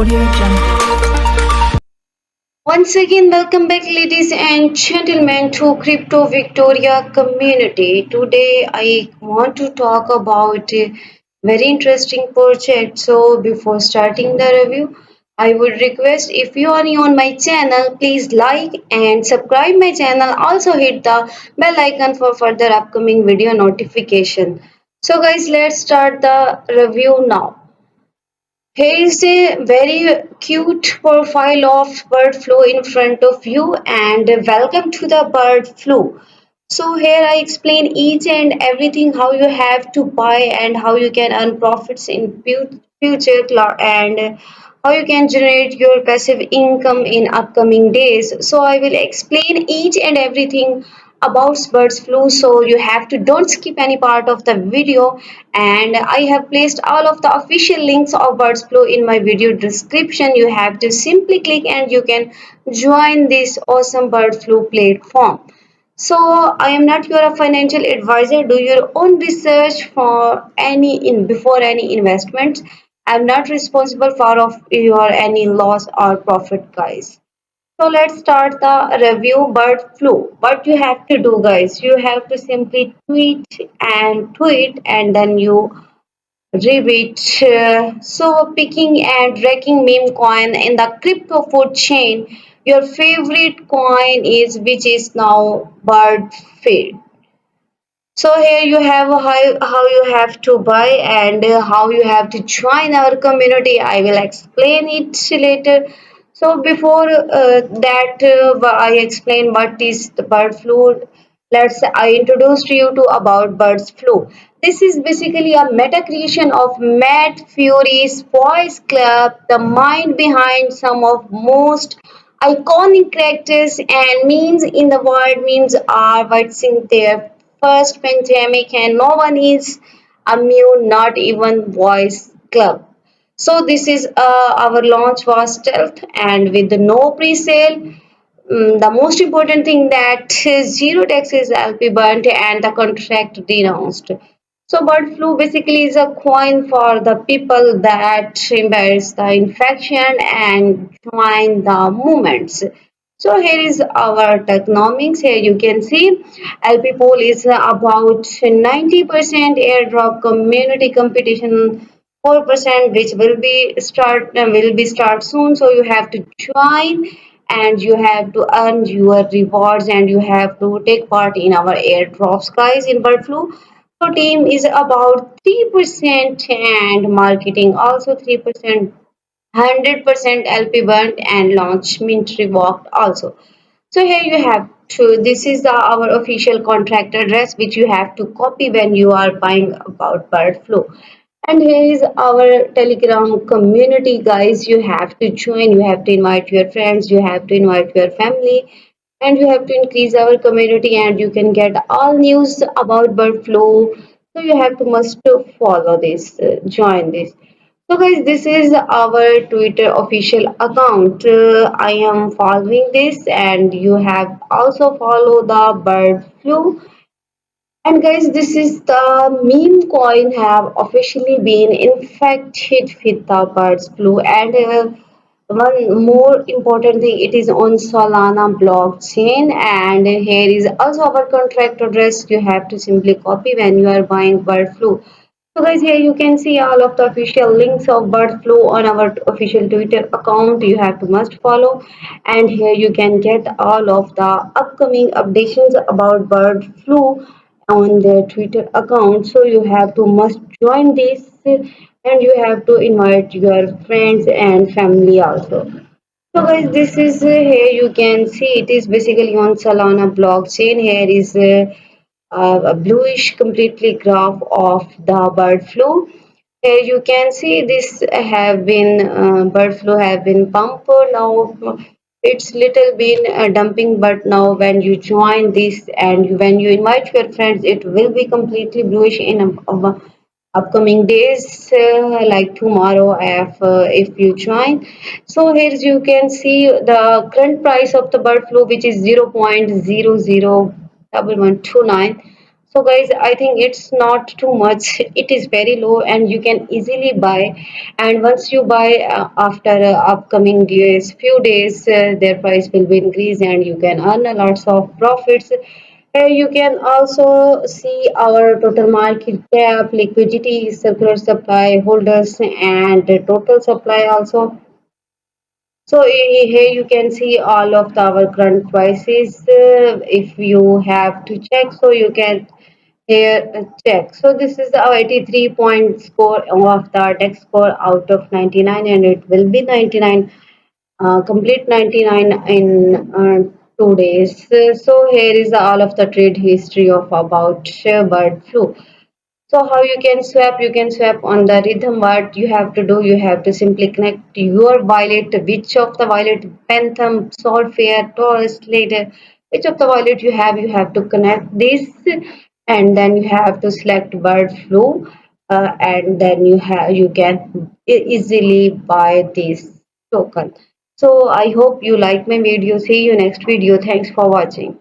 Audio Jungle. Once again, welcome back, ladies and gentlemen, to Crypto Victoria community. Today, I want to talk about a very interesting project. So, before starting the review, I would request if you are new on my channel, please like and subscribe my channel. Also, hit the bell icon for further upcoming video notification. So, guys, let's start the review now. Here is a very cute profile of bird flu in front of you and welcome to the bird flu. So here I explain each and everything how you have to buy and how you can earn profits in future and how you can generate your passive income in upcoming days. So I will explain each and everything about birds flu, so you have to don't skip any part of the video, and I have placed all of the official links of birds flu in my video description. You have to simply click and you can join this awesome bird flu platform. So I am not your financial advisor. Do your own research for any in before any investments. I am not responsible for of your any loss or profit, guys. So let's start the review bird flu. What you have to do, guys, you have to simply tweet and then you repeat. So picking and tracking meme coin in the crypto food chain. Your favorite coin is which is now bird feed. So here you have how you have to buy and how you have to join our community. I will explain it later. So before I explain what is the bird flu. I introduced you to about birds flu. This is basically a meta creation of Matt Fury's Boys Club, the mind behind some of most iconic characters and memes in the world. Memes are what's in there first pandemic and no one is immune, not even voice club. So this is our launch was stealth and with no pre-sale. The most important thing that zero tax is LP burnt and the contract denounced. So bird flu basically is a coin for the people that embrace the infection and join the movements. So here is our tokenomics. Here you can see LP pool is about 90% airdrop community competition 4% which will be start soon. So you have to join and you have to earn your rewards and you have to take part in our airdrops, guys, in bird flu. So team is about 3% and marketing also 3%, 100% LP burnt and launch mint revoked also. So here you have to this is our official contract address which you have to copy when you are buying about bird flu. And here is our Telegram community, guys. You have to join, you have to invite your friends, you have to invite your family, and you have to increase our community and you can get all news about bird flu. So you have to must follow this, join this. So guys, this is our Twitter official account. I am following this and you have also follow the bird flu. And guys, this is the meme coin have officially been infected with the bird flu. And one more important thing, it is on Solana blockchain. And here is also our contract address. You have to simply copy when you are buying bird flu. So guys, here you can see all of the official links of bird flu on our official Twitter account. You have to must follow, and here you can get all of the upcoming updates about bird flu on their Twitter account. So you have to must join this, and you have to invite your friends and family also. So guys, this is here you can see it is basically on Solana blockchain. Here is a bluish completely graph of the bird flu. Here you can see this have been bird flu have been pumped now. It's little been dumping, but now when you join this and when you invite your friends, it will be completely bluish in upcoming days, like tomorrow if you join. So here you can see the current price of the bird flu, which is 0.001129. So guys, I think it's not too much. It is very low and you can easily buy. And once you buy after upcoming years, few days, their price will be increased and you can earn a lots of profits. You can also see our total market cap, liquidity, circular supply holders, and the total supply also. So here you can see all of our current prices. If you have to check, so you can here check. So this is the 83 point score of the deck score out of 99, and it will be 99, complete 99 in 2 days. So here is all of the trade history of about bird flu. So how you can swap on the rhythm. What you have to do, you have to simply connect your violet, which of the violet, Phantom, Solfair, Taurus, Slater, which of the violet you have to connect this, and then you have to select bird flu, and then you can easily buy this token. So I hope you like my video. See you next video. Thanks for watching.